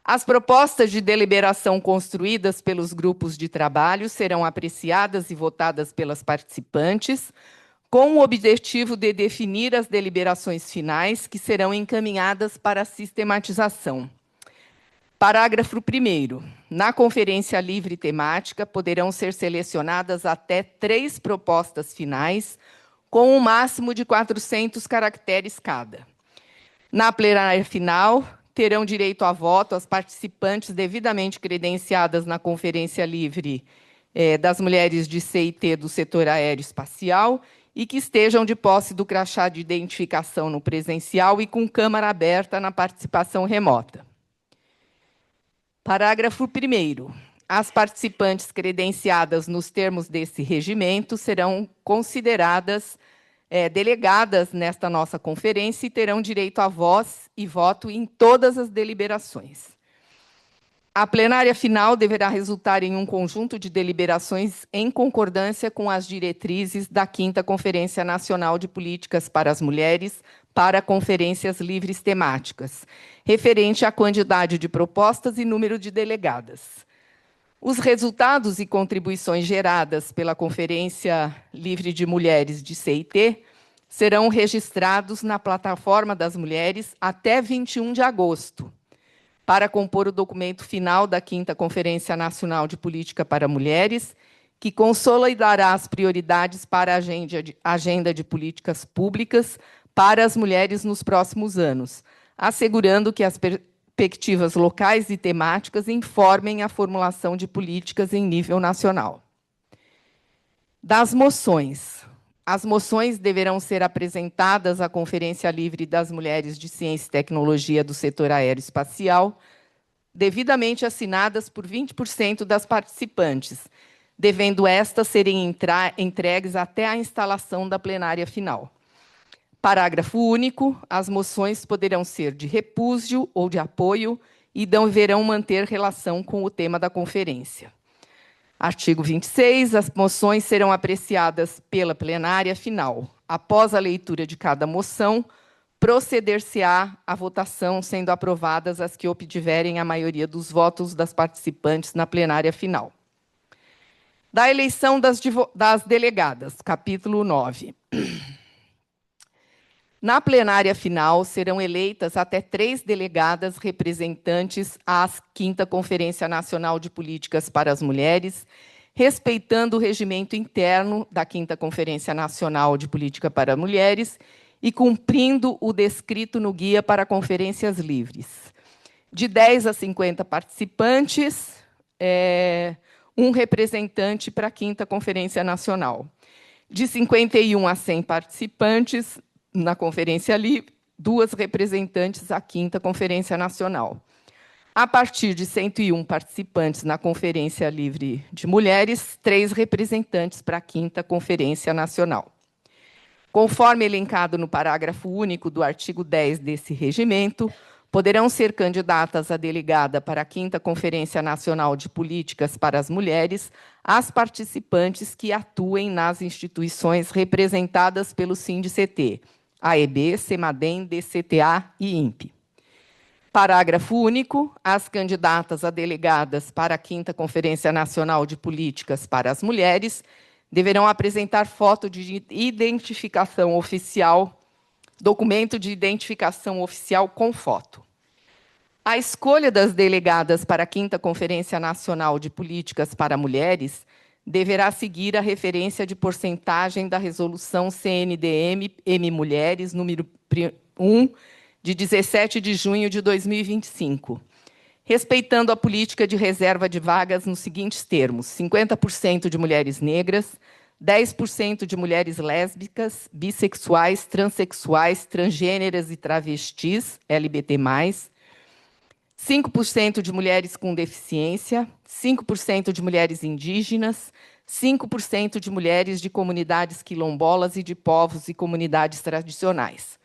As propostas de deliberação construídas pelos grupos de trabalho serão apreciadas e votadas pelas participantes, com o objetivo de definir as deliberações finais que serão encaminhadas para a sistematização. Parágrafo 1º. Na conferência livre temática, poderão ser selecionadas até 3 propostas finais, com um máximo de 400 caracteres cada. Na plenária final, terão direito a voto as participantes devidamente credenciadas na Conferência Livre das Mulheres de CIT do setor aeroespacial e que estejam de posse do crachá de identificação no presencial e com câmara aberta na participação remota. Parágrafo 1º. As participantes credenciadas nos termos desse regimento serão consideradas delegadas nesta nossa conferência e terão direito a voz e voto em todas as deliberações. A plenária final deverá resultar em um conjunto de deliberações em concordância com as diretrizes da 5ª Conferência Nacional de Políticas para as Mulheres para conferências livres temáticas, referente à quantidade de propostas e número de delegadas. Os resultados e contribuições geradas pela Conferência Livre de Mulheres de CIT serão registrados na Plataforma das Mulheres até 21 de agosto, para compor o documento final da 5ª Conferência Nacional de Política para Mulheres, que consolidará as prioridades para a agenda de políticas públicas para as mulheres nos próximos anos, assegurando que as perspectivas locais e temáticas informem a formulação de políticas em nível nacional. Das moções. As moções deverão ser apresentadas à Conferência Livre das Mulheres de Ciência e Tecnologia do setor aeroespacial, devidamente assinadas por 20% das participantes, devendo estas serem entregues até a instalação da plenária final. Parágrafo único. As moções poderão ser de repúdio ou de apoio e deverão manter relação com o tema da conferência. Artigo 26. As moções serão apreciadas pela plenária final. Após a leitura de cada moção, proceder-se-á à votação, sendo aprovadas as que obtiverem a maioria dos votos das participantes na plenária final. Da eleição das delegadas, capítulo 9. Na plenária final, serão eleitas até 3 delegadas representantes à 5ª Conferência Nacional de Políticas para as Mulheres, respeitando o regimento interno da 5ª Conferência Nacional de Política para Mulheres e cumprindo o descrito no Guia para Conferências Livres. De 10 a 50 participantes, um representante para a 5ª Conferência Nacional. De 51 a 100 participantes, na Conferência Livre, 2 representantes à 5ª Conferência Nacional. A partir de 101 participantes na Conferência Livre de Mulheres, 3 representantes para a 5ª Conferência Nacional. Conforme elencado no parágrafo único do artigo 10 desse regimento, poderão ser candidatas a delegada para a 5ª Conferência Nacional de Políticas para as Mulheres as participantes que atuem nas instituições representadas pelo SINDICT, AEB, CEMADEM, DCTA e INPE. Parágrafo único. As candidatas a delegadas para a 5ª Conferência Nacional de Políticas para as Mulheres deverão apresentar foto de identificação oficial, documento de identificação oficial com foto. A escolha das delegadas para a 5ª Conferência Nacional de Políticas para Mulheres deverá seguir a referência de porcentagem da Resolução CNDM-M Mulheres, número 1, de 17 de junho de 2025, respeitando a política de reserva de vagas nos seguintes termos: 50% de mulheres negras, 10% de mulheres lésbicas, bissexuais, transexuais, transgêneras e travestis, LGBT+, 5% de mulheres com deficiência, 5% de mulheres indígenas, 5% de mulheres de comunidades quilombolas e de povos e comunidades tradicionais.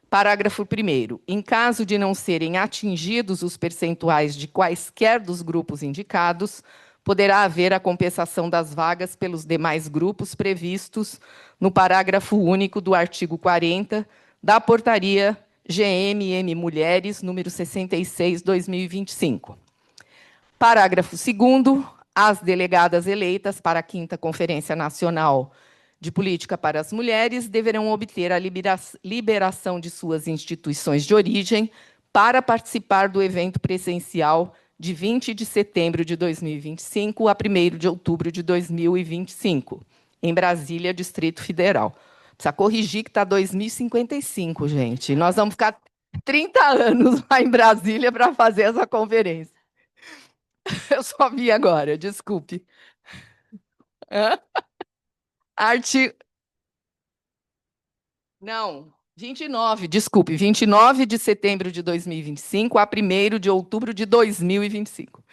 Parágrafo 1º. Em caso de não serem atingidos os percentuais de quaisquer dos grupos indicados, poderá haver a compensação das vagas pelos demais grupos previstos no parágrafo único do artigo 40 da Portaria GMM Mulheres, número 66, 2025. Parágrafo 2º. As delegadas eleitas para a 5ª Conferência Nacional de Política para as Mulheres deverão obter a liberação de suas instituições de origem para participar do evento presencial de 20 de setembro de 2025 a 1º de outubro de 2025, em Brasília, Distrito Federal. Precisa corrigir que está 2055, gente. Nós vamos ficar 30 anos lá em Brasília para fazer essa conferência. Eu só vi agora, desculpe. Hã? Artigo. Não, 29, desculpe, 29 de setembro de 2025 a 1º de outubro de 2025.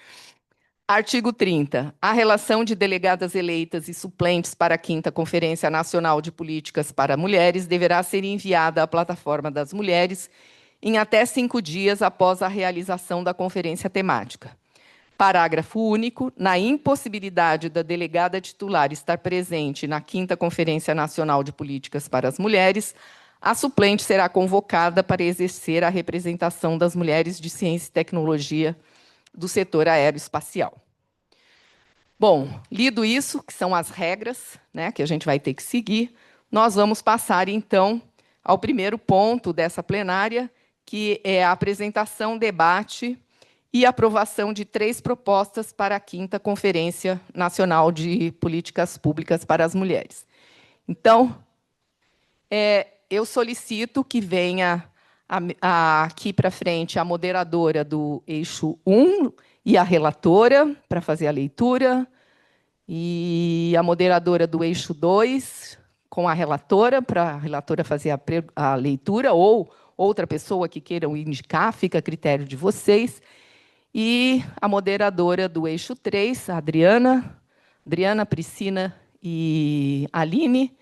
Artigo 30. A relação de delegadas eleitas e suplentes para a 5ª Conferência Nacional de Políticas para Mulheres deverá ser enviada à plataforma das mulheres em até 5 dias após a realização da conferência temática. Parágrafo único. Na impossibilidade da delegada titular estar presente na 5ª Conferência Nacional de Políticas para as Mulheres, a suplente será convocada para exercer a representação das mulheres de ciência e tecnologia do setor aeroespacial. Bom, lido isso, que são as regras, né, que a gente vai ter que seguir, nós vamos passar, então, ao primeiro ponto dessa plenária, que é a apresentação, debate e aprovação de 3 propostas para a 5ª Conferência Nacional de Políticas Públicas para as Mulheres. Então, eu solicito que venha aqui para frente a moderadora do eixo 1 e a relatora para fazer a leitura, e a moderadora do eixo 2 com a relatora, para a relatora fazer a leitura, ou outra pessoa que queiram indicar, fica a critério de vocês, e a moderadora do eixo 3, a Adriana, Priscila e Aline.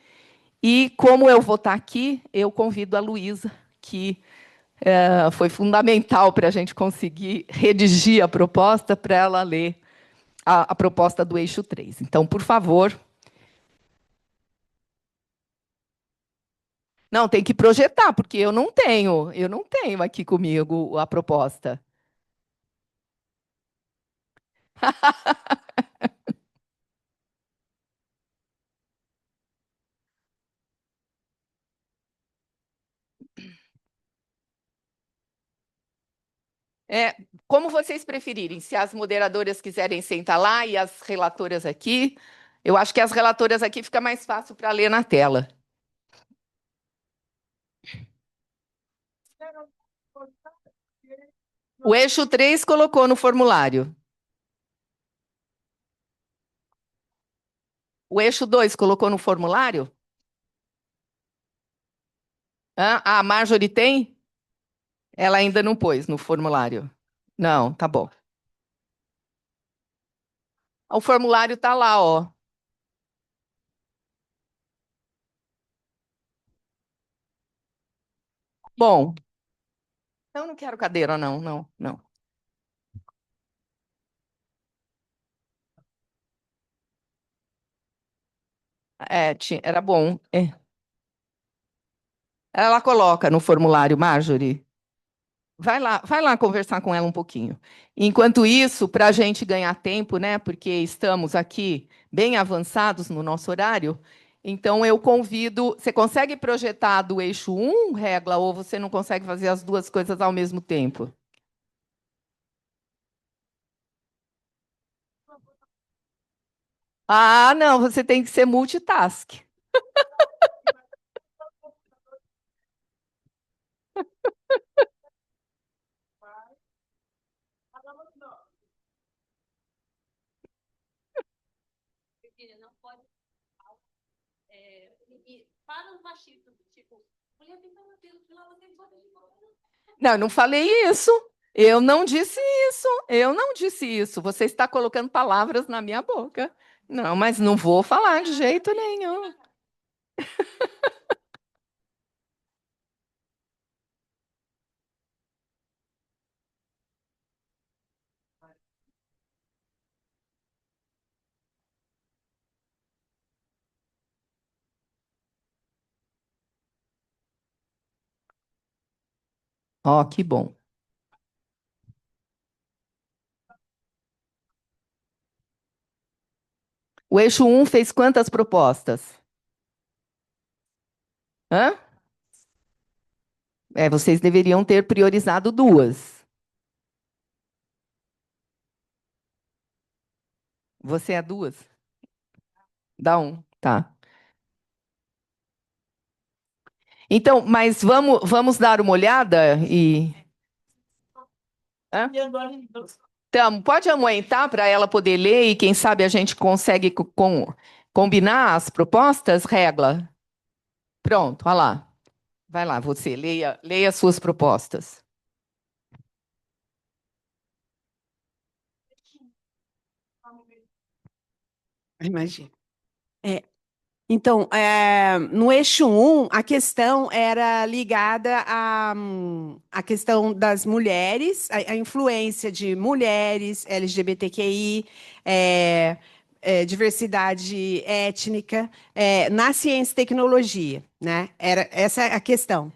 E, como eu vou estar aqui, eu convido a Luísa, que foi fundamental para a gente conseguir redigir a proposta, para ela ler a proposta do eixo 3. Então, por favor. Não, tem que projetar, porque eu não tenho aqui comigo a proposta. É, como vocês preferirem, se as moderadoras quiserem sentar lá e as relatoras aqui, eu acho que as relatoras aqui fica mais fácil para ler na tela. O eixo 3 colocou no formulário. O eixo 2 colocou no formulário? A Marjorie tem? Ela ainda não pôs no formulário. Não, tá bom. O formulário está lá, ó. Bom, eu não quero cadeira, não, não, não. Era bom. Ela coloca no formulário, Marjorie. Vai lá conversar com ela um pouquinho. Enquanto isso, para a gente ganhar tempo, né? Porque estamos aqui bem avançados no nosso horário, então eu convido. Você consegue projetar do eixo 1, Régua, ou você não consegue fazer as duas coisas ao mesmo tempo? Ah, não, você tem que ser multitask. Não, eu não falei isso. Eu não disse isso. Eu não disse isso. Você está colocando palavras na minha boca. Não, mas não vou falar de jeito nenhum. Ó, que bom. O eixo um fez quantas propostas? Hã? Vocês deveriam ter priorizado duas. Você é duas? Dá um, tá. Então, mas vamos dar uma olhada e. Hã? Então, pode aumentar para ela poder ler e quem sabe a gente consegue combinar as propostas, Regla? Pronto, olha lá. Vai lá, você, leia as suas propostas. Imagina. É, então, no eixo um, a questão era ligada à questão das mulheres, a influência de mulheres, LGBTQI, diversidade étnica, na ciência e tecnologia, né? Era essa é a questão.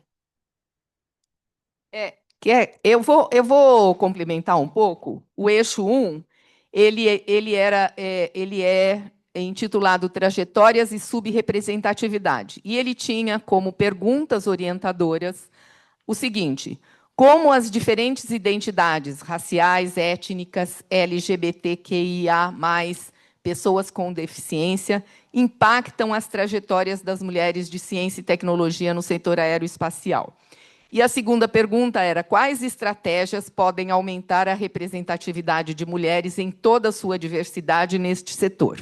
Eu vou complementar um pouco. O eixo um, ele é intitulado Trajetórias e Subrepresentatividade. E ele tinha como perguntas orientadoras o seguinte: como as diferentes identidades raciais, étnicas, LGBTQIA+, pessoas com deficiência, impactam as trajetórias das mulheres de ciência e tecnologia no setor aeroespacial? E a segunda pergunta era: quais estratégias podem aumentar a representatividade de mulheres em toda a sua diversidade neste setor?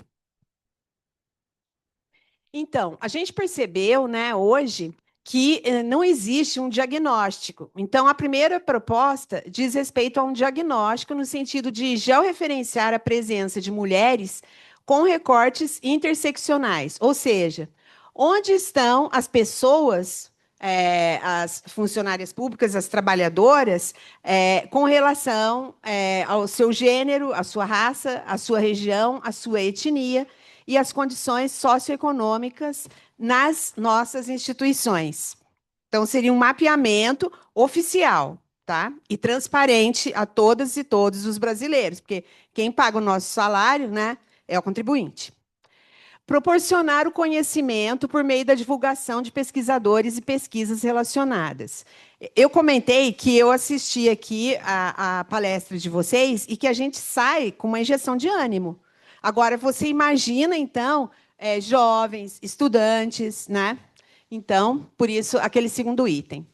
Então, a gente percebeu, né, hoje, que não existe um diagnóstico. Então, a primeira proposta diz respeito a um diagnóstico no sentido de georreferenciar a presença de mulheres com recortes interseccionais, ou seja, onde estão as pessoas, as funcionárias públicas, as trabalhadoras, com relação ao seu gênero, à sua raça, à sua região, à sua etnia e as condições socioeconômicas nas nossas instituições. Então, seria um mapeamento oficial, tá? E transparente a todas e todos os brasileiros, porque quem paga o nosso salário, né, é o contribuinte. Proporcionar o conhecimento por meio da divulgação de pesquisadores e pesquisas relacionadas. Eu comentei que eu assisti aqui a palestra de vocês e que a gente sai com uma injeção de ânimo. Agora, você imagina, então, jovens, estudantes, né? Então, por isso, aquele segundo item.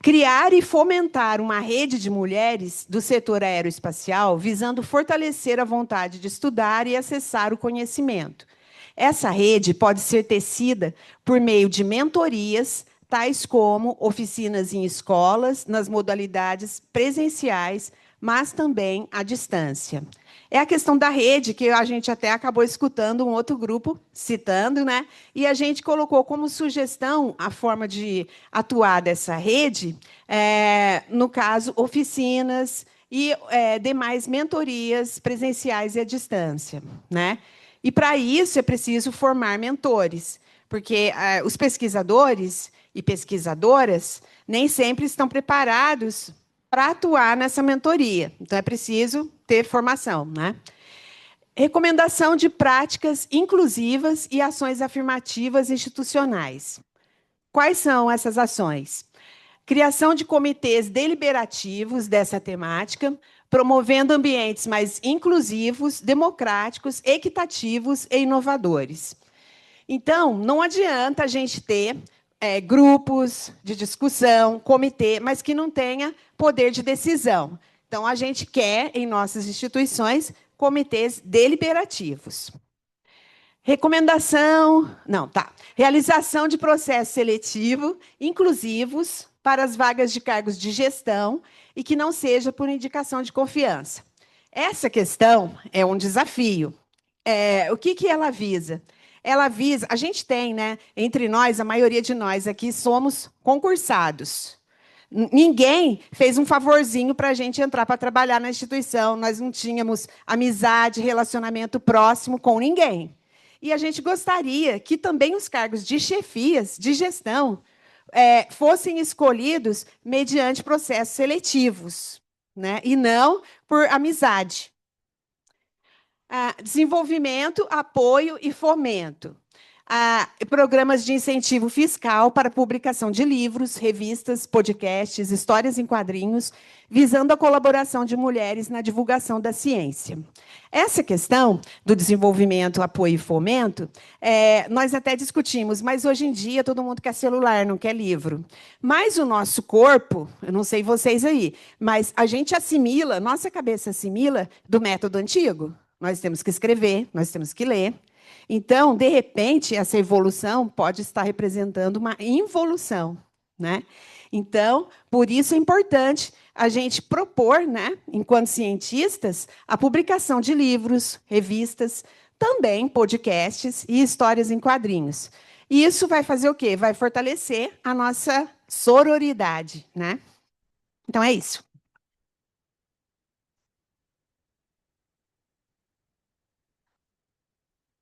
Criar e fomentar uma rede de mulheres do setor aeroespacial, visando fortalecer a vontade de estudar e acessar o conhecimento. Essa rede pode ser tecida por meio de mentorias, tais como oficinas em escolas, nas modalidades presenciais, mas também à distância. É a questão da rede, que a gente até acabou escutando um outro grupo citando, né? E a gente colocou como sugestão a forma de atuar dessa rede, no caso, oficinas e demais mentorias presenciais e à distância, né? E, para isso, é preciso formar mentores, porque os pesquisadores e pesquisadoras nem sempre estão preparados para atuar nessa mentoria. Então, é preciso ter formação, né? Recomendação de práticas inclusivas e ações afirmativas institucionais. Quais são essas ações? Criação de comitês deliberativos dessa temática, promovendo ambientes mais inclusivos, democráticos, equitativos e inovadores. Então, não adianta a gente ter grupos de discussão, comitê, mas que não tenha poder de decisão. Então, a gente quer, em nossas instituições, comitês deliberativos. Recomendação, não, tá. Realização de processo seletivo inclusivos para as vagas de cargos de gestão e que não seja por indicação de confiança. Essa questão é um desafio. O que ela visa? Ela visa, a gente tem, né, entre nós, a maioria de nós aqui somos concursados. Ninguém fez um favorzinho para a gente entrar para trabalhar na instituição. Nós não tínhamos amizade, relacionamento próximo com ninguém. E a gente gostaria que também os cargos de chefias, de gestão, fossem escolhidos mediante processos seletivos, né? E não por amizade. Desenvolvimento, apoio e fomento. Programas de incentivo fiscal para publicação de livros, revistas, podcasts, histórias em quadrinhos, visando a colaboração de mulheres na divulgação da ciência. Essa questão do desenvolvimento, apoio e fomento, nós até discutimos, mas hoje em dia todo mundo quer celular, não quer livro. Mas o nosso corpo, eu não sei vocês aí, mas a gente assimila, nossa cabeça assimila do método antigo. Nós temos que escrever, nós temos que ler. Então, de repente, essa evolução pode estar representando uma involução, né? Então, por isso é importante a gente propor, né, enquanto cientistas, a publicação de livros, revistas, também podcasts e histórias em quadrinhos. E isso vai fazer o quê? Vai fortalecer a nossa sororidade, né? Então, é isso.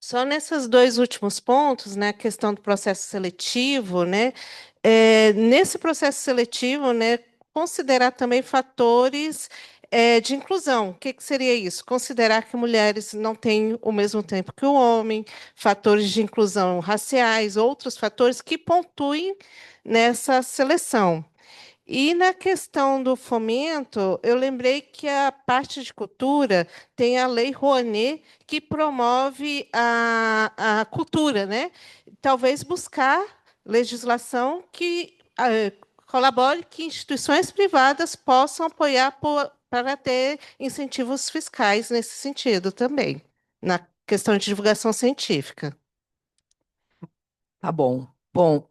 Só nesses dois últimos pontos, né, a questão do processo seletivo, né, nesse processo seletivo, né, considerar também fatores de inclusão. O que seria isso? Considerar que mulheres não têm o mesmo tempo que o homem, fatores de inclusão raciais, outros fatores que pontuem nessa seleção. E na questão do fomento, eu lembrei que a parte de cultura tem a Lei Rouanet, que promove a cultura, né? Talvez buscar legislação que colabore que instituições privadas possam apoiar para ter incentivos fiscais nesse sentido também, na questão de divulgação científica. Tá bom. Bom,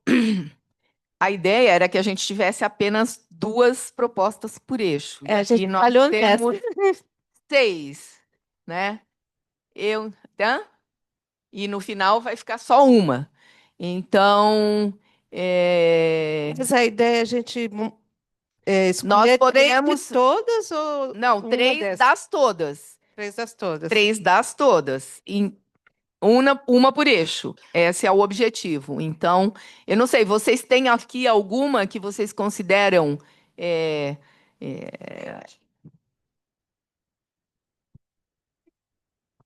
a ideia era que a gente tivesse apenas 2 propostas por eixo. A gente E nós falhou temos nessa. 6, né? E no final vai ficar só uma. Então, Mas a ideia é a gente nós escolher podemos... 3 de todas ou Não, uma 3 das todas. 3 das todas. 3 das todas. Uma por eixo. Esse é o objetivo. Então, eu não sei, vocês têm aqui alguma que vocês consideram... é,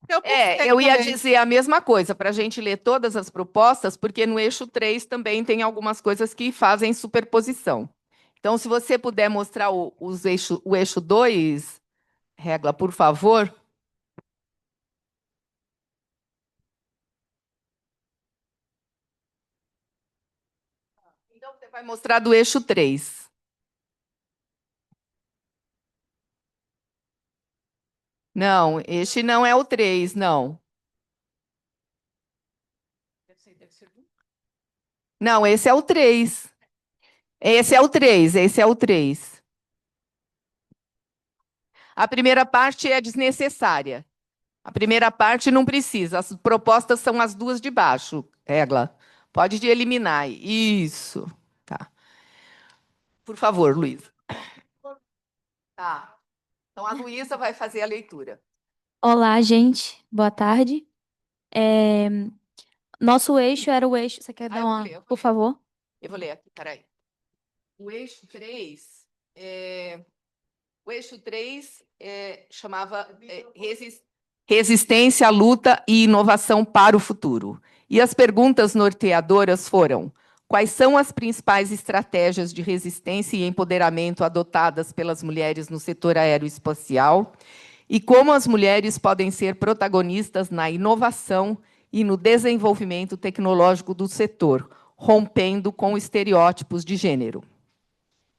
Eu pensei eu ia também. dizer a mesma coisa, para a gente ler todas as propostas, porque no eixo 3 também tem algumas coisas que fazem superposição. Então, se você puder mostrar o eixo 2, Regla, por favor. Então, você vai mostrar do eixo 3. Não, este não é o 3, não. Não, esse é o 3. Esse é o 3, esse é o 3. A primeira parte é desnecessária. A primeira parte não precisa. As propostas são as 2 de baixo, Regla. Pode eliminar. Isso. Tá. Por favor, Luísa. Tá. Então, a Luísa vai fazer a leitura. Olá, gente. Boa tarde. Nosso eixo era o eixo. Você quer dar eu vou uma, ler, eu vou por ler. favor? Eu vou ler aqui, peraí. O eixo 3, chamava Resistência, Luta e Inovação para o Futuro. E as perguntas norteadoras foram: quais são as principais estratégias de resistência e empoderamento adotadas pelas mulheres no setor aeroespacial? E como as mulheres podem ser protagonistas na inovação e no desenvolvimento tecnológico do setor, rompendo com estereótipos de gênero?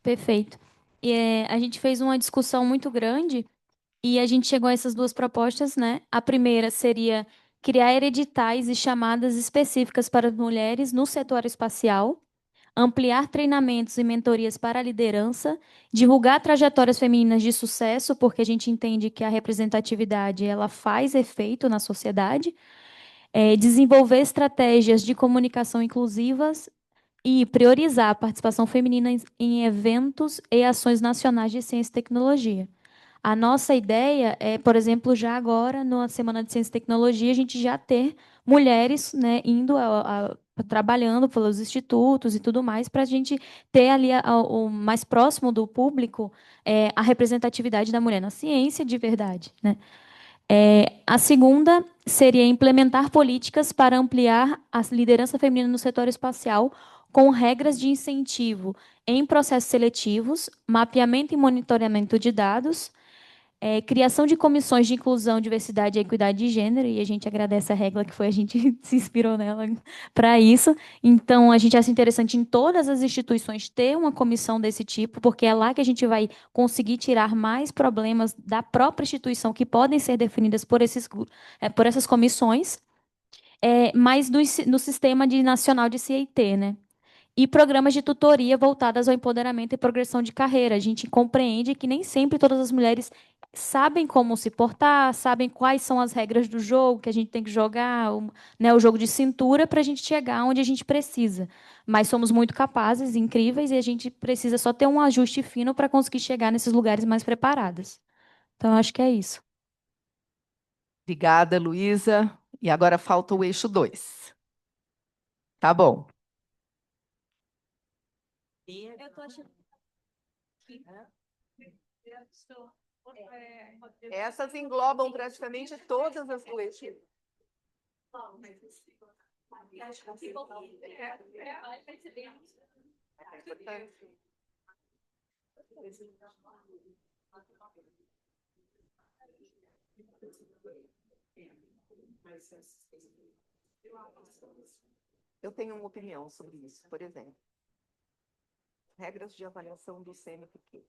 Perfeito. A gente fez uma discussão muito grande e a gente chegou a essas 2 propostas, né? A primeira seria criar editais e chamadas específicas para mulheres no setor espacial, ampliar treinamentos e mentorias para a liderança, divulgar trajetórias femininas de sucesso, porque a gente entende que a representatividade ela faz efeito na sociedade, desenvolver estratégias de comunicação inclusivas e priorizar a participação feminina em eventos e ações nacionais de ciência e tecnologia. A nossa ideia é, por exemplo, já agora, na Semana de Ciência e Tecnologia, a gente já ter mulheres, né, indo trabalhando pelos institutos e tudo mais, para a gente ter ali o mais próximo do público a representatividade da mulher na ciência de verdade, né? A segunda seria implementar políticas para ampliar a liderança feminina no setor espacial com regras de incentivo em processos seletivos, mapeamento e monitoramento de dados, criação de comissões de inclusão, diversidade e equidade de gênero, e a gente agradece a regra que foi a gente se inspirou nela para isso. Então, a gente acha interessante em todas as instituições ter uma comissão desse tipo, porque é lá que a gente vai conseguir tirar mais problemas da própria instituição que podem ser definidas por por essas comissões, mas no sistema nacional de CIT, né? E programas de tutoria voltadas ao empoderamento e progressão de carreira. A gente compreende que nem sempre todas as mulheres sabem como se portar, sabem quais são as regras do jogo que a gente tem que jogar, né, o jogo de cintura, para a gente chegar onde a gente precisa. Mas somos muito capazes, incríveis, e a gente precisa só ter um ajuste fino para conseguir chegar nesses lugares mais preparadas. Então, acho que é isso. Obrigada, Luísa. E agora falta o eixo 2. Tá bom. Essas englobam praticamente todas as do eixo. Eu tenho uma opinião sobre isso, por exemplo. Regras de avaliação do CNPq.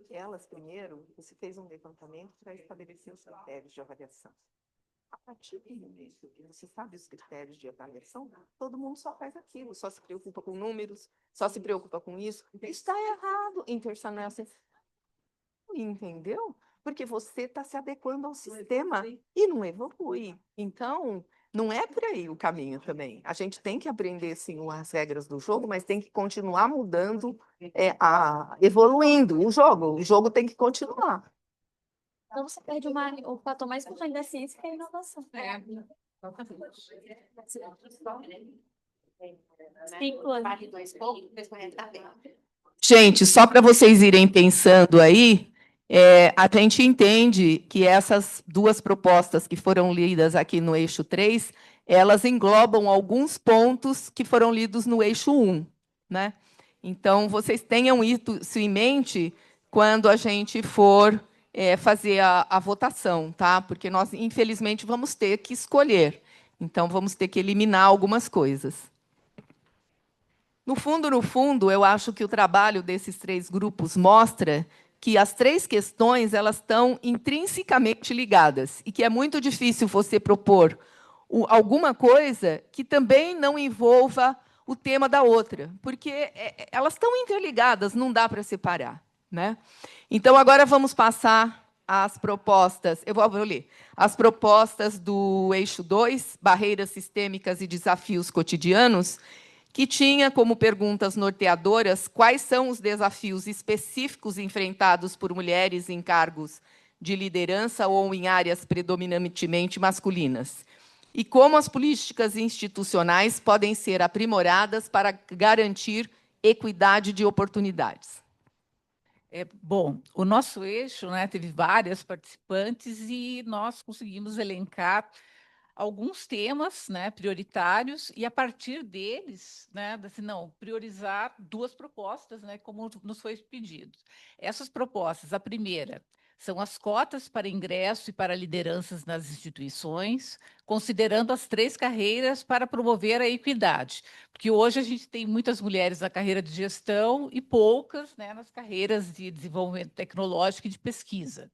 Elas, primeiro, você fez um levantamento para estabelecer os critérios de avaliação. A partir do momento que você sabe os critérios de avaliação, todo mundo só faz aquilo, só se preocupa com números, só se preocupa com isso. Está errado, Intersa não é assim. Entendeu? Porque você está se adequando ao sistema e não evolui. Então, não é por aí o caminho também. A gente tem que aprender, sim, as regras do jogo, mas tem que continuar mudando, evoluindo o jogo. O jogo tem que continuar. Então, você perde o fator mais importante da ciência, que é a inovação. Gente, só para vocês irem pensando aí, a gente entende que essas duas propostas que foram lidas aqui no eixo 3, elas englobam alguns pontos que foram lidos no eixo 1, né? Então, vocês tenham isso em mente quando a gente for fazer a votação, tá? Porque nós, infelizmente, vamos ter que escolher. Então, vamos ter que eliminar algumas coisas. No fundo, eu acho que o trabalho desses 3 grupos mostra que as 3 questões elas estão intrinsecamente ligadas e que é muito difícil você propor alguma coisa que também não envolva o tema da outra, porque elas estão interligadas, não dá para separar, né? Então, agora vamos passar às propostas. Eu vou ler. As propostas do eixo 2, barreiras sistêmicas e desafios cotidianos, que tinha como perguntas norteadoras quais são os desafios específicos enfrentados por mulheres em cargos de liderança ou em áreas predominantemente masculinas, e como as políticas institucionais podem ser aprimoradas para garantir equidade de oportunidades. Bom, o nosso eixo, né, teve várias participantes e nós conseguimos elencar alguns temas, né, prioritários, e a partir deles, né, assim, não, priorizar 2 propostas, né, como nos foi pedido. Essas propostas, a primeira, são as cotas para ingresso e para lideranças nas instituições, considerando as 3 carreiras para promover a equidade, porque hoje a gente tem muitas mulheres na carreira de gestão e poucas, né, nas carreiras de desenvolvimento tecnológico e de pesquisa.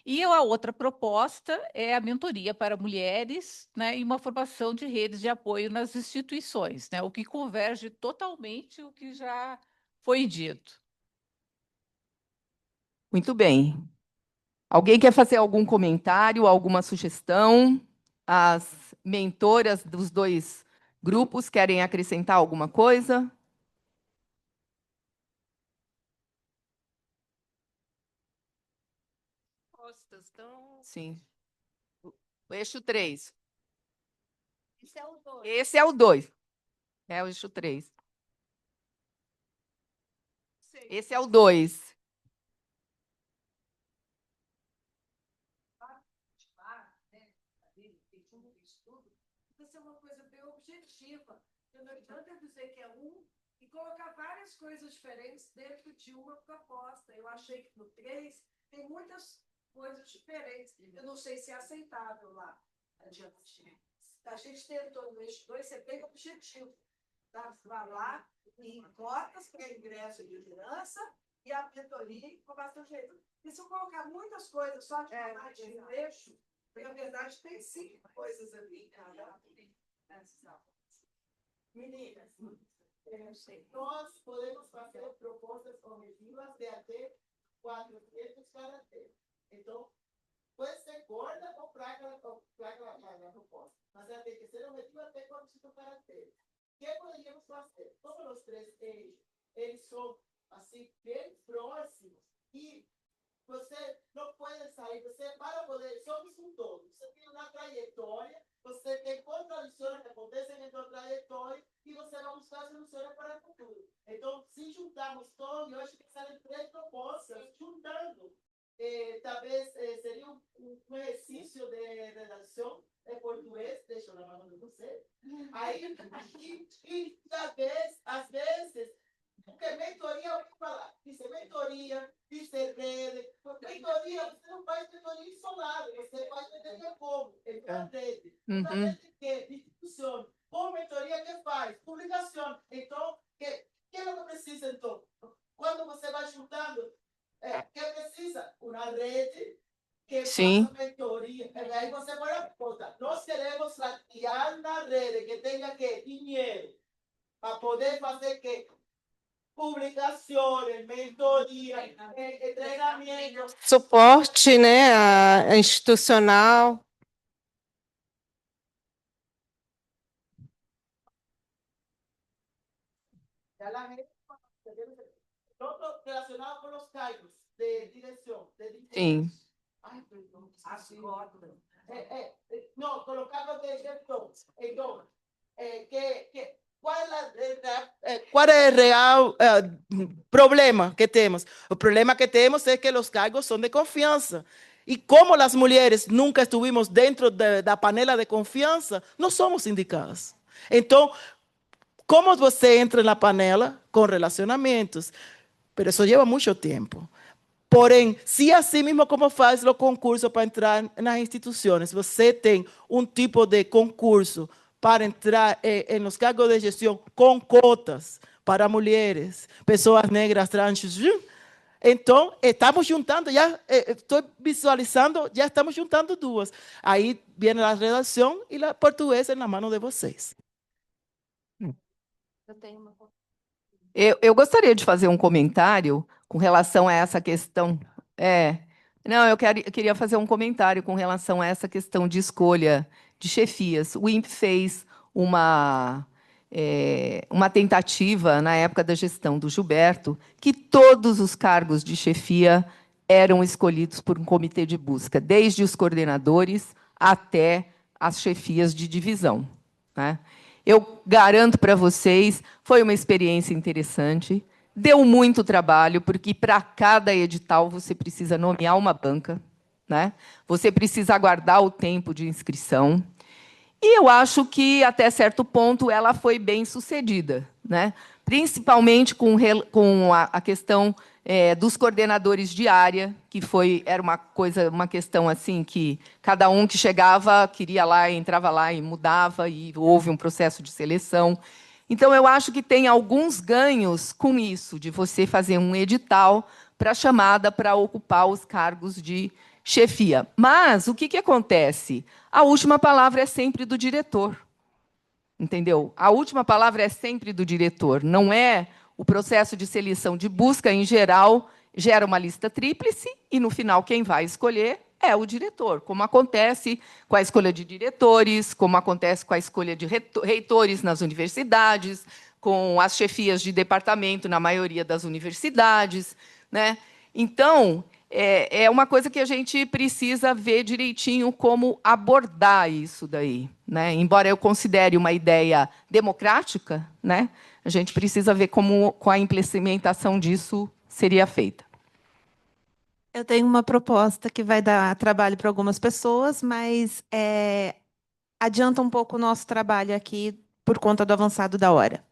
E a outra proposta é a mentoria para mulheres, né, e uma formação de redes de apoio nas instituições, né, o que converge totalmente o que já foi dito. Muito bem. Alguém quer fazer algum comentário, alguma sugestão? As mentoras dos 2 grupos querem acrescentar alguma coisa? Sim. O eixo 3. Esse é o 2. É o eixo 3. Esse é o 2. Isso é uma coisa bem objetiva. Não adianta dizer que é um e colocar várias coisas diferentes dentro de uma proposta. Eu achei que no 3 tem muitas coisas diferentes. Eu não sei se é aceitável lá adiante. A gente tentou no eixo 2 ser bem objetivo. Tá? Falar em cotas para ingresso de liderança e a mentoria com bastante jeito. E se eu colocar muitas coisas só de falar de um eixo, na verdade tem 5 coisas ali. Meninas, nós podemos fazer propostas objetivas de até 400 caracteres. Então, pode ser gorda ou placa a proposta, mas ela tem que ser objetiva até 400 caracteres. O que poderíamos fazer? Como os 3 eixos, eles são assim, bem próximos e você não pode sair, você para poder, somos um todo, você tem uma trajetória, você tem contradições que acontecem em sua trajetória e você vai buscar soluções para o futuro. Então, se juntarmos todos, eu acho que serão 3 propostas, juntando, talvez seria um exercício de redação em português, deixa eu na mão de você. Aí, e talvez, às vezes, porque mentoria, eu vou falar, isso é mentoria, isso é rede. Mentoria, você não faz mentoria isolada, você faz mentoria como? Em uma rede. Uma rede que instituição. Como mentoria que faz? Publicação. Então, que é o que precisa, então? Quando você vai juntando, que precisa? Uma rede que faça mentoria. E aí você vai a conta. Nós queremos criar uma rede que tenha que dinheiro para poder fazer que publicações, mentoria, treinamento. Suporte, né, a institucional. Todo relacionado com os cargos de direção. Sim. Ai, perdão. Não, colocava de gestão. Então, qual é o real problema que temos? O problema que temos é que os cargos são de confiança. E como as mulheres nunca estivemos dentro da panela de confiança, não somos indicadas. Então, como você entra na panela? Com relacionamentos. Mas isso leva muito tempo. Porém, se assim mesmo como faz o concurso para entrar nas instituições, você tem um tipo de concurso para entrar nos cargos de gestão com cotas para mulheres, pessoas negras, trans. Então, estamos juntando, já estou visualizando, já estamos juntando 2. Aí vem a redação e a portuguesa na mão de vocês. Eu gostaria de fazer um comentário com relação a essa questão. Não, eu queria fazer um comentário com relação a essa questão de escolha de chefias. O INPE fez uma tentativa, na época da gestão do Gilberto, que todos os cargos de chefia eram escolhidos por um comitê de busca, desde os coordenadores até as chefias de divisão, né? Eu garanto para vocês, foi uma experiência interessante, deu muito trabalho, porque para cada edital você precisa nomear uma banca, né? Você precisa aguardar o tempo de inscrição. E eu acho que, até certo ponto, ela foi bem sucedida, né? Principalmente com a questão dos coordenadores de área, que era uma questão assim que cada um que chegava queria lá, entrava lá e mudava, e houve um processo de seleção. Então, eu acho que tem alguns ganhos com isso, de você fazer um edital para chamada para ocupar os cargos de chefia. Mas o que acontece? A última palavra é sempre do diretor. Entendeu? A última palavra é sempre do diretor. Não é o processo de seleção de busca, em geral, gera uma lista tríplice e, no final, quem vai escolher é o diretor, como acontece com a escolha de diretores, como acontece com a escolha de reitores nas universidades, com as chefias de departamento na maioria das universidades, né? Então, é uma coisa que a gente precisa ver direitinho como abordar isso daí, né? Embora eu considere uma ideia democrática, né? A gente precisa ver como com a implementação disso seria feita. Eu tenho uma proposta que vai dar trabalho para algumas pessoas, mas adianta um pouco o nosso trabalho aqui por conta do avançado da hora.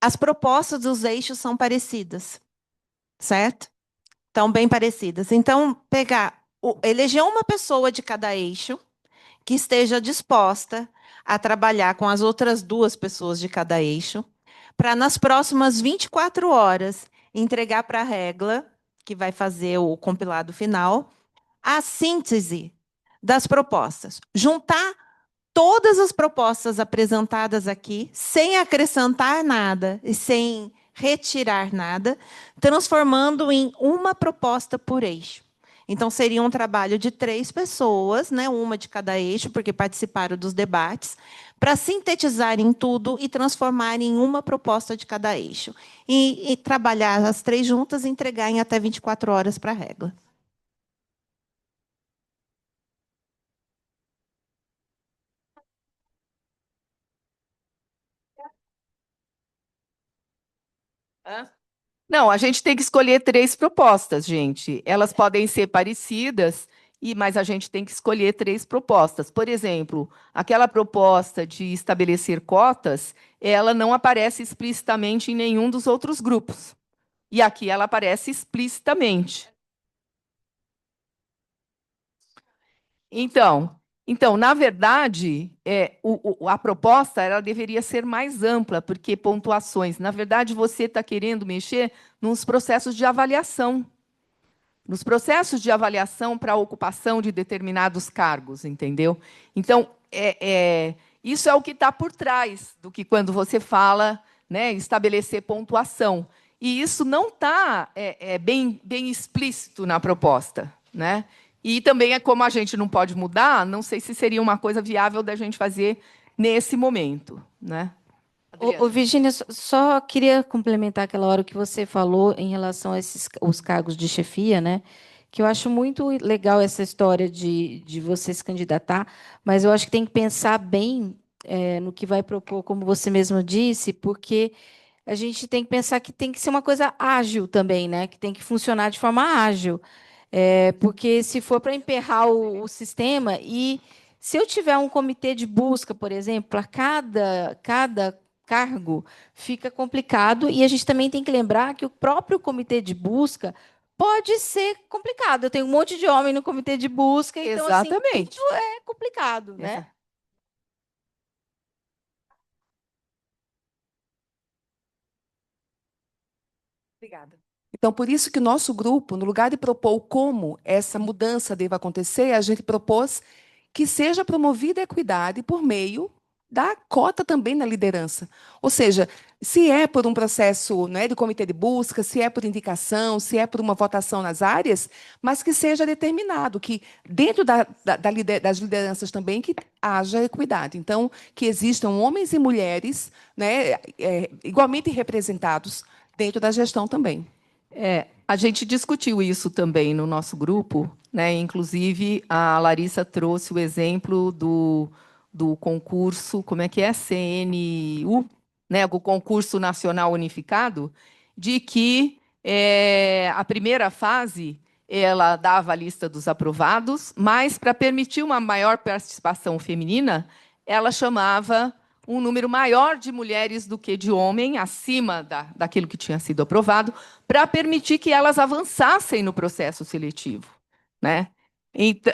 As propostas dos eixos são parecidas, certo? Estão bem parecidas. Então, eleger uma pessoa de cada eixo que esteja disposta a trabalhar com as outras 2 pessoas de cada eixo, para nas próximas 24 horas entregar para a Regla, que vai fazer o compilado final, a síntese das propostas. Juntar todas as propostas apresentadas aqui, sem acrescentar nada e sem retirar nada, transformando em uma proposta por eixo. Então, seria um trabalho de 3 pessoas, né, uma de cada eixo, porque participaram dos debates, para sintetizarem tudo e transformarem em uma proposta de cada eixo. E trabalhar as 3 juntas e entregar em até 24 horas para a Regla. Não, a gente tem que escolher 3 propostas, gente. Elas podem ser parecidas, mas a gente tem que escolher 3 propostas. Por exemplo, aquela proposta de estabelecer cotas, ela não aparece explicitamente em nenhum dos outros grupos. E aqui ela aparece explicitamente. Então, na verdade, a proposta ela deveria ser mais ampla, porque pontuações. Na verdade, você está querendo mexer nos processos de avaliação. Nos processos de avaliação para a ocupação de determinados cargos, entendeu? Então, isso é o que está por trás do que quando você fala, né, estabelecer pontuação. E isso não está bem explícito na proposta, né? E também é como a gente não pode mudar, não sei se seria uma coisa viável da gente fazer nesse momento, né? Ô, Virgínia, só queria complementar aquela hora que você falou em relação a os cargos de chefia, né? Que eu acho muito legal essa história de você se candidatar, mas eu acho que tem que pensar bem no que vai propor, como você mesmo disse, porque a gente tem que pensar que tem que ser uma coisa ágil também, né? Que tem que funcionar de forma ágil. Porque se for para emperrar o sistema, e se eu tiver um comitê de busca, por exemplo, para cada cargo, fica complicado. E a gente também tem que lembrar que o próprio comitê de busca pode ser complicado. Eu tenho um monte de homem no comitê de busca, então Exatamente. assim, tudo é complicado, né? Obrigada. Então, por isso que o nosso grupo, no lugar de propor como essa mudança deva acontecer, a gente propôs que seja promovida a equidade por meio da cota também na liderança. Ou seja, se é por um processo, não é, de comitê de busca, se é por indicação, se é por uma votação nas áreas, mas que seja determinado, que dentro das lideranças também que haja equidade. Então, que existam homens e mulheres, né, igualmente representados dentro da gestão também. A gente discutiu isso também no nosso grupo, né? Inclusive, a Larissa trouxe o exemplo do concurso, como é que é? CNU, né? O Concurso Nacional Unificado, de que a primeira fase ela dava a lista dos aprovados, mas para permitir uma maior participação feminina, ela chamava um número maior de mulheres do que de homem, acima daquilo que tinha sido aprovado, para permitir que elas avançassem no processo seletivo, né? Então,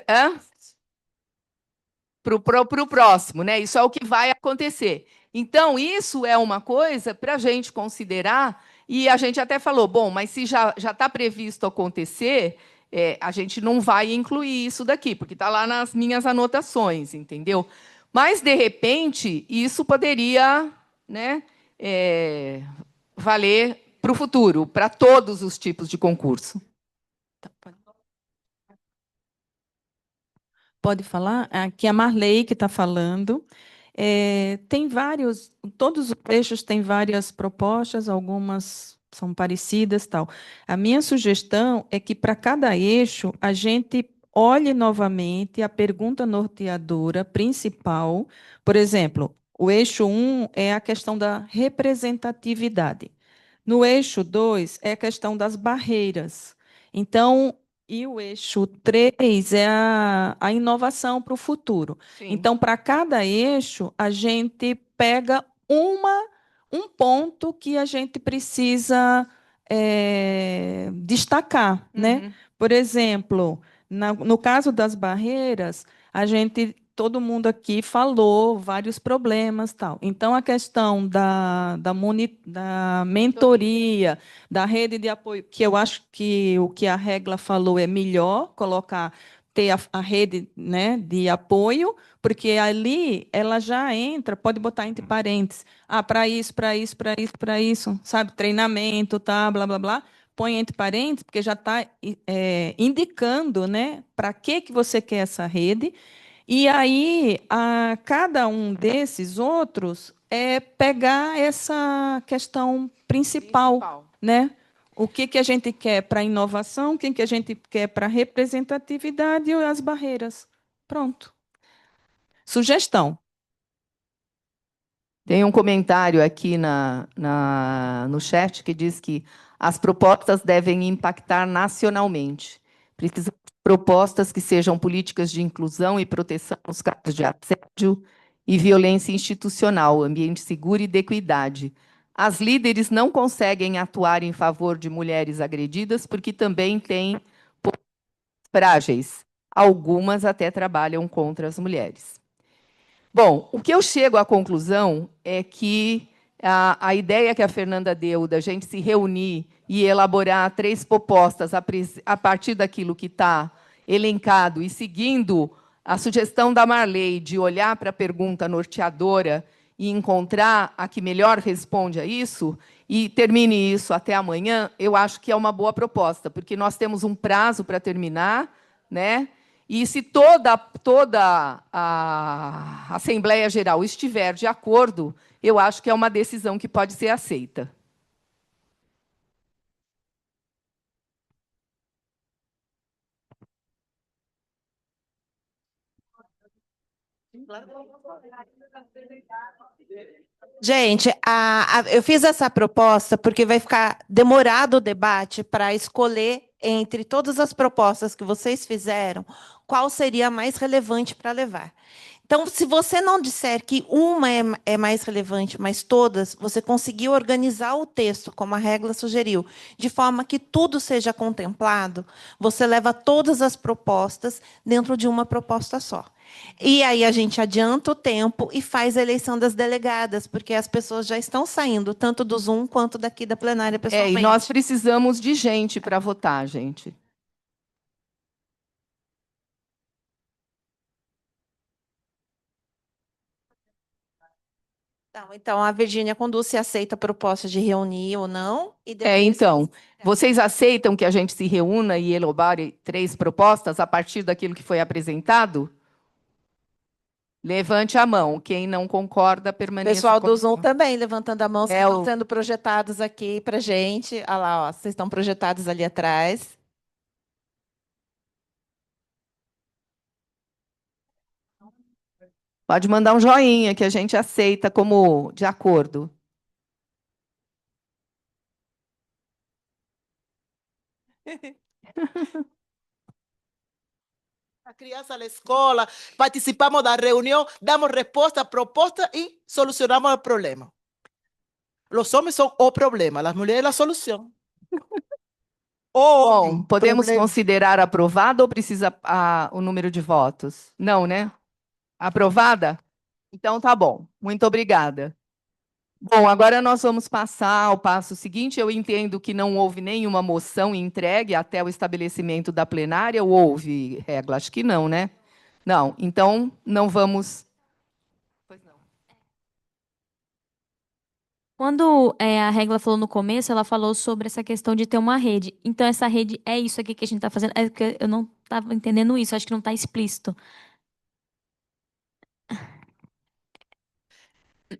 para o próximo, né? Isso é o que vai acontecer. Então, isso é uma coisa para a gente considerar, e a gente até falou, bom, mas se já está previsto acontecer, a gente não vai incluir isso daqui, porque está lá nas minhas anotações, entendeu? Mas, de repente, isso poderia, né, valer para o futuro, para todos os tipos de concurso. Pode falar? Aqui é a Marley que está falando. Tem todos os eixos têm várias propostas, algumas são parecidas, tal. A minha sugestão é que para cada eixo a gente olhe novamente a pergunta norteadora principal. Por exemplo, o eixo 1 é a questão da representatividade. No eixo 2 é a questão das barreiras. Então, e o eixo 3 é a inovação para o futuro. Sim. Então, para cada eixo, a gente pega um ponto que a gente precisa destacar, né? Uhum. Por exemplo, no caso das barreiras, todo mundo aqui falou vários problemas, tal. Então, a questão da mentoria, da rede de apoio, que eu acho que o que a Regla falou é melhor ter a rede, né, de apoio, porque ali ela já entra, pode botar entre parênteses, para isso, para isso, para isso, para isso, sabe, treinamento, tá, blá, blá, blá, põe entre parênteses, porque já está indicando, né, para que você quer essa rede, e aí a cada um desses outros é pegar essa questão principal, né? O que a gente quer para a inovação, o que a gente quer para a representatividade e as barreiras. Pronto. Sugestão. Tem um comentário aqui no chat que diz que as propostas devem impactar nacionalmente. Precisamos de propostas que sejam políticas de inclusão e proteção nos casos de assédio e violência institucional, ambiente seguro e de equidade. As líderes não conseguem atuar em favor de mulheres agredidas porque também têm frágeis. Algumas até trabalham contra as mulheres. Bom, o que eu chego à conclusão é que a ideia que a Fernanda deu da gente se reunir e elaborar 3 propostas a partir daquilo que está elencado e seguindo a sugestão da Marley de olhar para a pergunta norteadora e encontrar a que melhor responde a isso, e termine isso até amanhã, eu acho que é uma boa proposta, porque nós temos um prazo para terminar, né? E se toda a Assembleia Geral estiver de acordo, eu acho que é uma decisão que pode ser aceita. Gente, eu fiz essa proposta porque vai ficar demorado o debate para escolher entre todas as propostas que vocês fizeram, qual seria a mais relevante para levar. Então, se você não disser que uma é mais relevante, mas todas, você conseguiu organizar o texto, como a regra sugeriu, de forma que tudo seja contemplado, você leva todas as propostas dentro de uma proposta só. E aí a gente adianta o tempo e faz a eleição das delegadas, porque as pessoas já estão saindo, tanto do Zoom quanto daqui da plenária pessoalmente. E nós precisamos de gente para votar, gente. Então, a Virgínia conduz se aceita a proposta de reunir ou não. E depois... Então, vocês aceitam que a gente se reúna e elabore 3 propostas a partir daquilo que foi apresentado? Levante a mão. Quem não concorda, permaneça. Pessoal do Zoom também, levantando a mão, É estão sendo projetados aqui para a gente. Olha lá, ó, vocês estão projetados ali atrás. Pode mandar um joinha, que a gente aceita como de acordo. A criança na escola, participamos da reunião, damos resposta, proposta e solucionamos o problema. Os homens são o problema, as mulheres a solução. Bom, podemos considerar aprovada ou precisa o número de votos? Não, né? Aprovada? Então, tá bom. Muito obrigada. Bom, agora nós vamos passar ao passo seguinte. Eu entendo que não houve nenhuma moção entregue até o estabelecimento da plenária, ou houve, Regla? Acho que não, né? Não, então não vamos... Pois não. Quando a Regla falou no começo, ela falou sobre essa questão de ter uma rede. Então, essa rede é isso aqui que a gente está fazendo? É porque eu não estava entendendo isso, acho que não está explícito.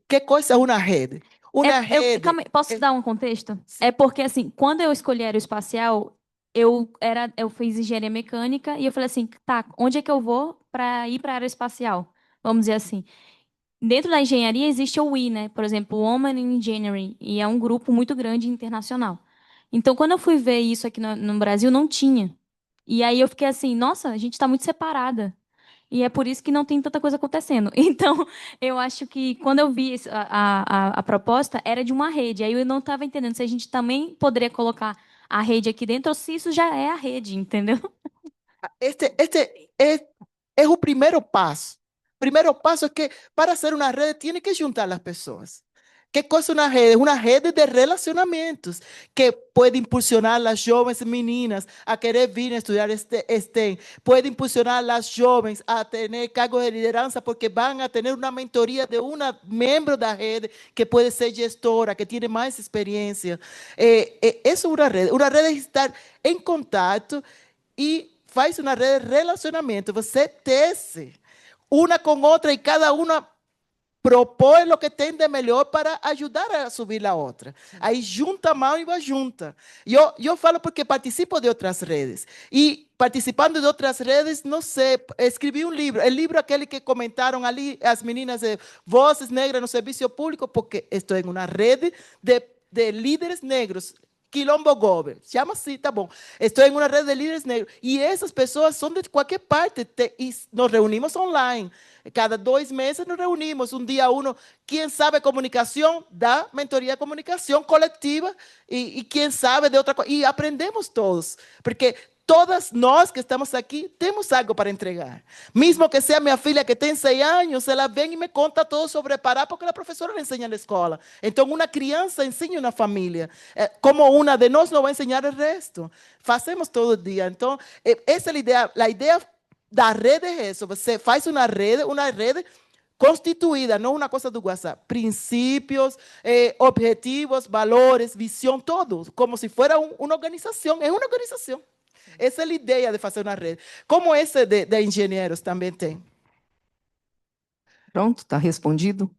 Que coisa é uma rede? Una rede. Calma aí, posso dar um contexto? É porque, assim, quando eu escolhi aeroespacial, eu fiz engenharia mecânica e eu falei assim, tá, onde é que eu vou para ir para a aeroespacial? Vamos dizer assim. Dentro da engenharia existe o WI, né? Por exemplo, o Women in Engineering, e é um grupo muito grande internacional. Então, quando eu fui ver isso aqui no Brasil, não tinha. E aí eu fiquei assim, nossa, a gente está muito separada. E é por isso que não tem tanta coisa acontecendo. Então, eu acho que quando eu vi a proposta, era de uma rede. Aí eu não estava entendendo se a gente também poderia colocar a rede aqui dentro ou se isso já é a rede, entendeu? Este es un primer paso. Primer paso es que para hacer una red tiene que juntar las personas. ¿Qué cosa es una red? Es una red de relacionamientos que puede impulsionar a las jóvenes meninas a querer vir a estudiar STEM. Puede impulsionar a las jóvenes a tener cargos de lideranza porque van a tener una mentoría de una miembro de la red que puede ser gestora, que tiene más experiencia. Eso es una red. Una red es estar en contacto e faz uma rede de relacionamento. Você tece uma com outra e cada uma propõe o que tem de melhor para ajudar a subir a outra. Aí junta a mão e vai junta. Eu falo porque participo de outras redes. E participando de outras redes, não sei, escrevi um livro. O livro aquele que comentaram ali as meninas de Vozes Negras no Serviço Público, porque estou em uma rede de líderes negros. Quilombo Gover, chama assim, tá bom. Estou em uma rede de líderes negros. E essas pessoas são de qualquer parte. E nos reunimos online. Cada 2 meses nos reunimos. Um dia quem sabe comunicação, dá mentoria de comunicação coletiva. E quem sabe de outra coisa. E aprendemos todos. Porque todas nós que estamos aqui temos algo para entregar. Mesmo que seja minha filha que tem 6 anos, ela vem e me conta todo sobre parar porque a professora lhe ensina na escola. Então, uma criança ensina na família. Como uma de nós não vai ensinar o resto. Fazemos todo dia. Então, essa é a ideia. A ideia da rede é isso. Você faz uma rede constituída, não uma coisa do WhatsApp. Princípios, objetivos, valores, visão, tudo. Como se fosse uma organização. É uma organização. Essa é a ideia de fazer uma rede. Como esse de engenheiros também tem. Pronto, está respondido.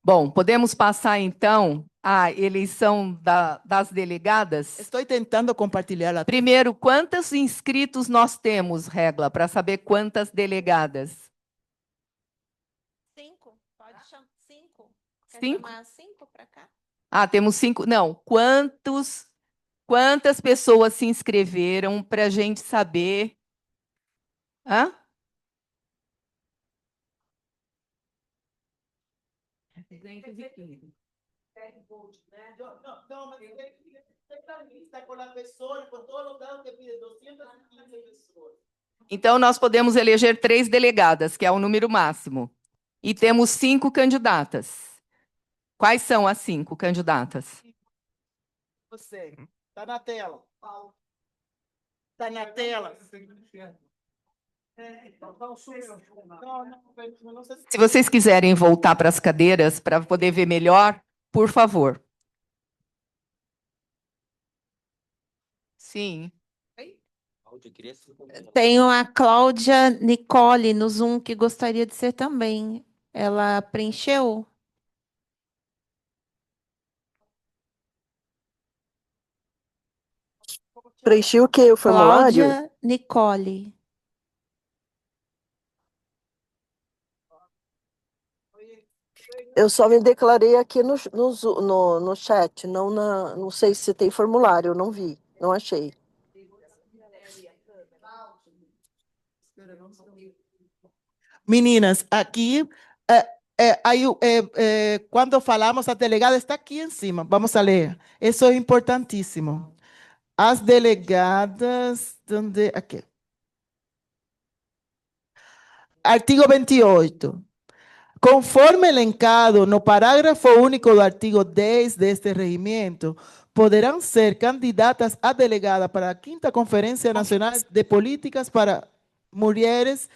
Bom, podemos passar, então, à eleição das delegadas? Estou tentando compartilhar. Primeiro, quantos inscritos nós temos, Regla, para saber quantas delegadas? 5. Pode chamar 5. Quer 5? chamar 5 para cá? Ah, temos 5. Não, quantas pessoas se inscreveram para a gente saber? Hã? Então, nós podemos eleger 3 delegadas, que é o número máximo. E temos 5 candidatas. Quais são as 5 candidatas? Você, está na tela. Está na tela. Se vocês quiserem voltar para as cadeiras para poder ver melhor, por favor. Sim. Tenho a Cláudia Nicole no Zoom, que gostaria de ser também. Ela preencheu? Preenchi o quê? O formulário? Cláudia Nicole. Eu só me declarei aqui no chat, não sei se tem formulário, eu não vi, não achei. Meninas, aqui, quando falamos, a delegada está aqui em cima. Vamos a ler. Isso é importantíssimo. As delegadas, onde? Aqui. Artigo 28. Conforme elencado no parágrafo único do artigo 10 deste regimento, poderão ser candidatas a delegada para a 5ª Conferência Nacional de Políticas para Mulheres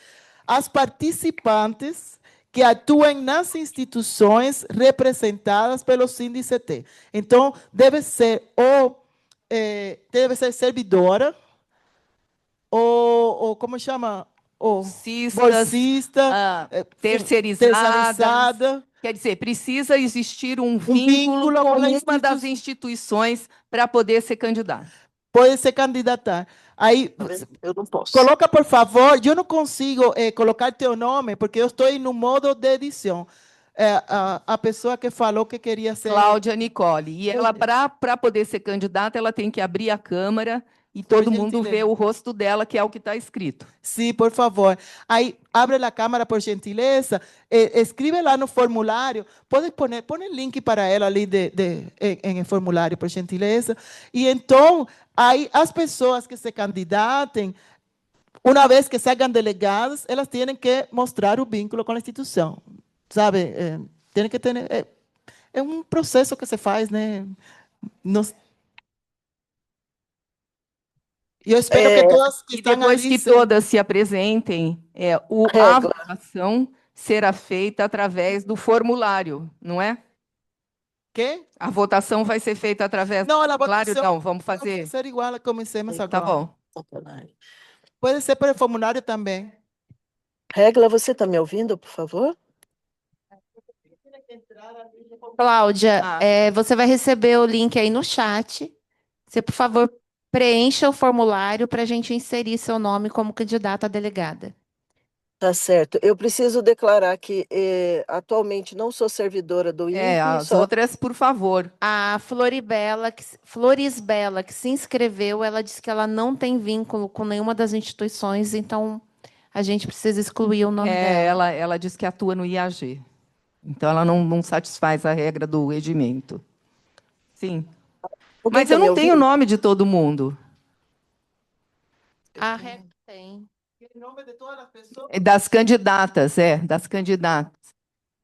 as participantes que atuem nas instituições representadas pelo SINDICT. Então, deve ser servidora, ou como chama? Bolsistas, Bolsista, terceirizadas. Quer dizer, precisa existir um vínculo vínculo com com a uma das instituições para poder ser candidato. Pode se candidatar. Aí, Tá vendo? Eu não posso. coloca, por favor, eu não consigo colocar teu nome, porque eu estou no modo de edição. A pessoa que falou que queria ser... Cláudia Nicole. E ela, para poder ser candidata, ela tem que abrir a câmera e Por todo mundo gentileza. vê o rosto dela, que é o que está escrito. Sim, por favor. Aí, abre a câmera, por gentileza. Escreve lá no formulário. Pode poner, põe o link para ela ali em formulário, por gentileza. E então, aí, as pessoas que se candidatem, uma vez que sejam delegadas, elas têm que mostrar o vínculo com a instituição. Sabe? Tem que ter... É um processo que se faz, né? E eu espero que todas que E estão depois ali que todas se apresentem, a Regra. votação será feita através do formulário, não é? Quê? A votação vai ser feita através do Não, a formulário? votação Não, vamos fazer. vai ser igual a como hicimos Tá agora. bom. Sacanagem. Pode ser pelo formulário também. Regla, você está me ouvindo, por favor? Cláudia, Ah. você vai receber o link aí no chat. Você, por favor, preencha o formulário para a gente inserir seu nome como candidata a delegada. Tá certo. Eu preciso declarar que atualmente não sou servidora do INPE, As outras, por favor. A Florisbela, que se inscreveu, ela disse que ela não tem vínculo com nenhuma das instituições, então a gente precisa excluir o nome dela. Ela diz que atua no IAG. Então, ela não satisfaz a regra do regimento. Sim. Alguém Mas tá eu me não tenho o ouvindo? nome de todo mundo. A regra tem. Em nome de todas as pessoas. Das candidatas, das candidatas.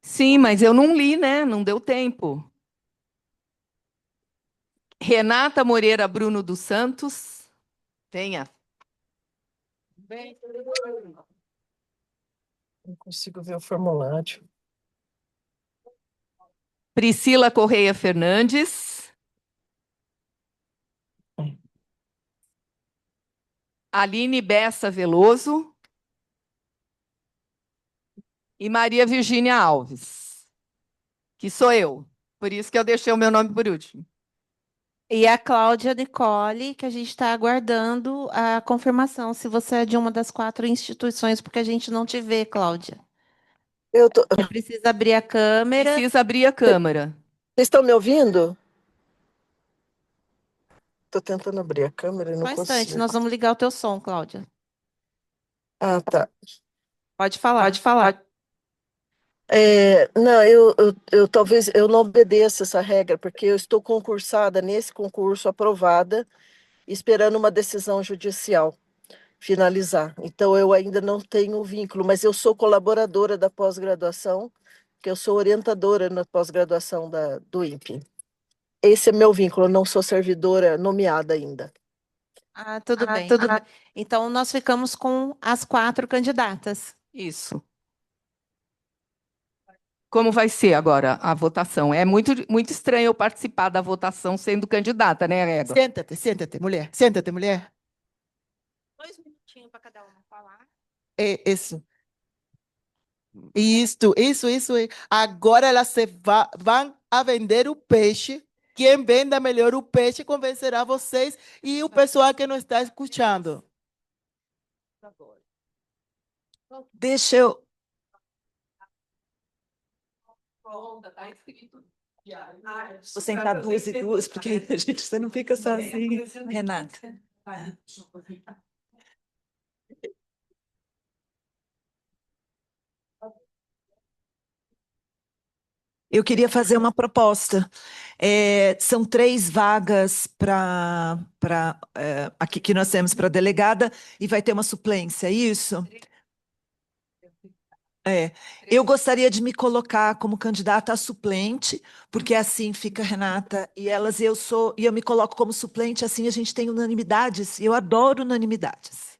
Sim, mas eu não li, né? Não deu tempo. Renata Moreira Bruno dos Santos. Tenha. Não consigo ver o formulário. Priscila Correia Fernandes. Aline Bessa Veloso. E Maria Virgínia Alves, que sou eu. Por isso que eu deixei o meu nome por último. E a Cláudia Nicole, que a gente está aguardando a confirmação se você é de uma das 4 instituições, porque a gente não te vê, Cláudia. Você precisa abrir a câmera. Precisa abrir a câmera. Vocês estão me ouvindo? Estou tentando abrir a câmera e não Só um instante, consigo. nós vamos ligar o teu som, Cláudia. Ah, tá. Pode falar. Pode falar. Não, eu talvez eu não obedeça essa regra, porque eu estou concursada nesse concurso, aprovada, esperando uma decisão judicial finalizar. Então, eu ainda não tenho vínculo, mas eu sou colaboradora da pós-graduação, que eu sou orientadora na pós-graduação do INPE. Esse é meu vínculo, eu não sou servidora nomeada ainda. Tudo bem. Então, nós ficamos com as 4 candidatas. Isso. Como vai ser agora a votação? É muito estranho eu participar da votação sendo candidata, né, Égua? Senta-te, mulher. Senta-te, mulher. 2 minutinhos para cada uma falar. Isso. Isso. Agora elas vão a vender o peixe. Quem venda melhor o peixe convencerá vocês e o pessoal que não está escutando. Deixa eu. Vou sentar 2 e 2, porque você não fica sozinha, Renata. Eu queria fazer uma proposta. São 3 vagas aqui que nós temos para delegada e vai ter uma suplência, é isso? Eu gostaria de me colocar como candidata a suplente, porque assim fica Renata e elas, e eu me coloco como suplente, assim a gente tem unanimidades, e eu adoro unanimidades.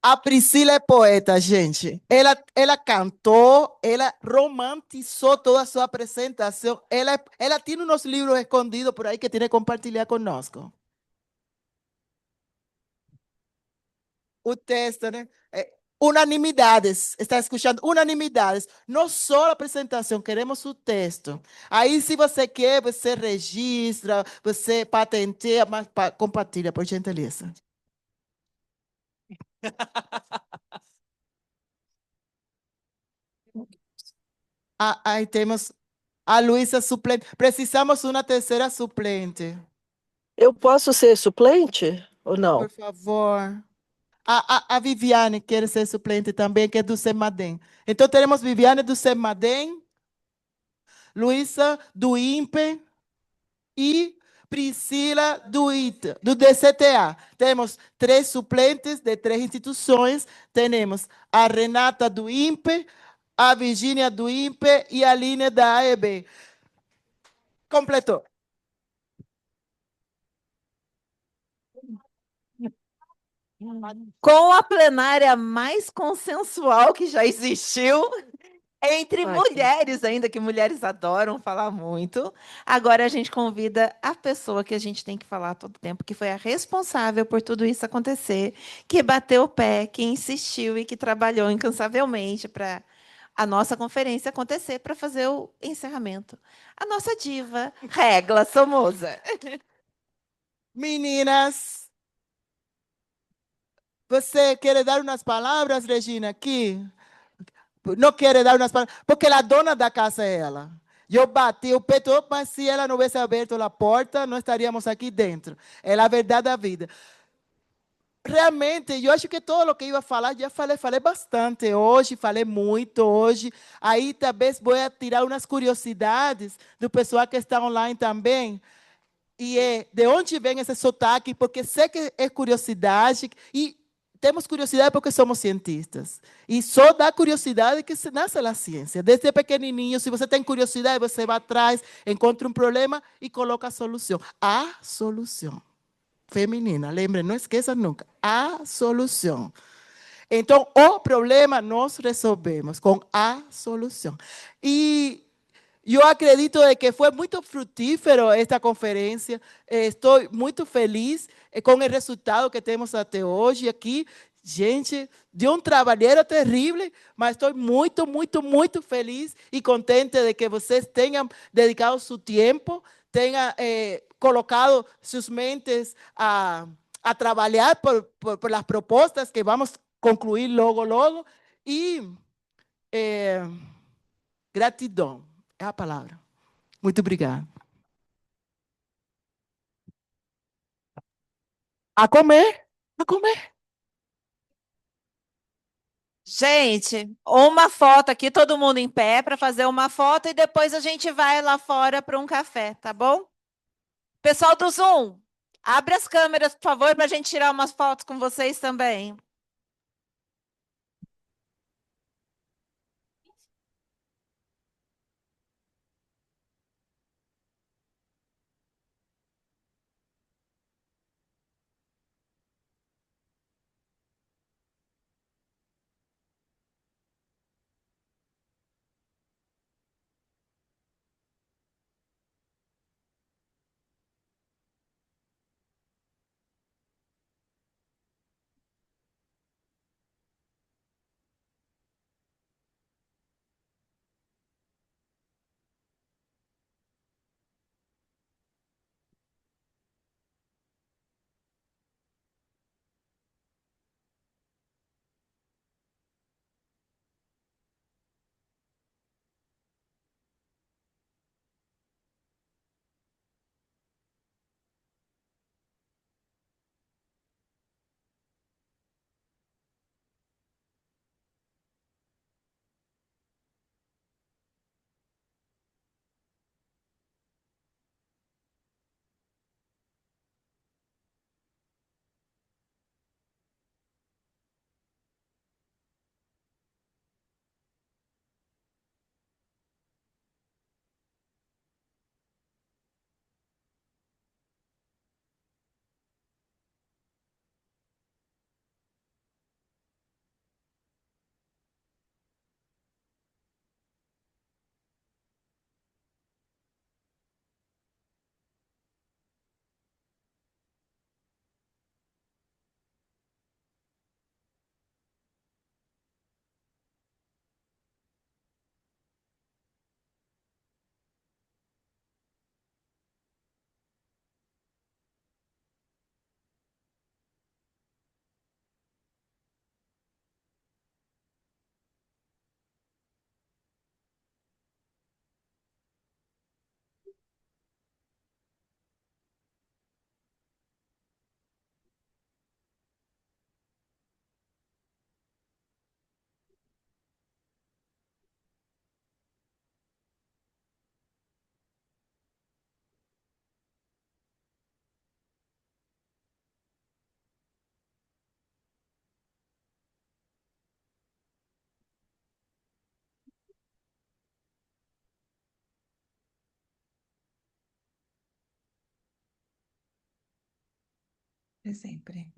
A Priscila é poeta, gente. Ela cantou, ela romantizou toda a sua apresentação. Ela tem uns livros escondidos por aí que tem que compartilhar conosco. o texto, né? Unanimidades, está escutando? Unanimidades. Não só a apresentação, queremos o texto. Aí, se você quer, você registra, você patenteia, mas compartilha, por gentileza. Aí temos a Luísa suplente. Precisamos uma terceira suplente, Eu posso ser suplente ou não? por favor. A Viviane quer ser suplente também, que é do Semadem. Então, teremos Viviane do Semadem, Luísa do INPE e Priscila do ITA, do DCTA. Temos 3 suplentes de 3 instituições. Temos a Renata do INPE, a Virgínia do INPE e a Aline da AEB. Completou. Com a plenária mais consensual que já existiu, entre Ótimo. mulheres ainda, que mulheres adoram falar muito. Agora a gente convida a pessoa que a gente tem que falar todo tempo, que foi a responsável por tudo isso acontecer, que bateu o pé, que insistiu e que trabalhou incansavelmente para a nossa conferência acontecer, para fazer o encerramento. A nossa diva, Regla Somoza. Meninas, você quer dar umas palavras, Regina, aqui? Não quer dar umas palavras, porque a dona da casa é ela. Eu bati o peito, mas se ela não tivesse aberto a porta, não estaríamos aqui dentro. É a verdade da vida. Realmente, eu acho que todo o que eu ia falar, já falei bastante hoje, falei muito hoje. Aí talvez vou tirar umas curiosidades do pessoal que está online também. E é de onde vem esse sotaque, porque sei que é curiosidade, e temos curiosidade porque somos cientistas. E só da curiosidade que se nasce a ciência. Desde pequenininho, se você tem curiosidade, você vai atrás, encontra um problema e coloca a solução. A solução. Feminina, lembre, não esqueça nunca. A solução. Então, o problema nós resolvemos com a solução. E eu acredito de que foi muito frutífero esta conferência. Estou muito feliz com o resultado que temos até hoje aqui. Gente, deu um trabalheiro terrível, mas estou muito, muito, muito feliz e contente de que vocês tenham dedicado seu tempo, tenham colocado suas mentes a trabalhar por as propostas que vamos concluir logo, logo. E gratidão é a palavra. Muito obrigada. A comer, a comer. Gente, uma foto aqui, todo mundo em pé para fazer uma foto e depois a gente vai lá fora para um café, tá bom? Pessoal do Zoom, abre as câmeras, por favor, para a gente tirar umas fotos com vocês também. É sempre.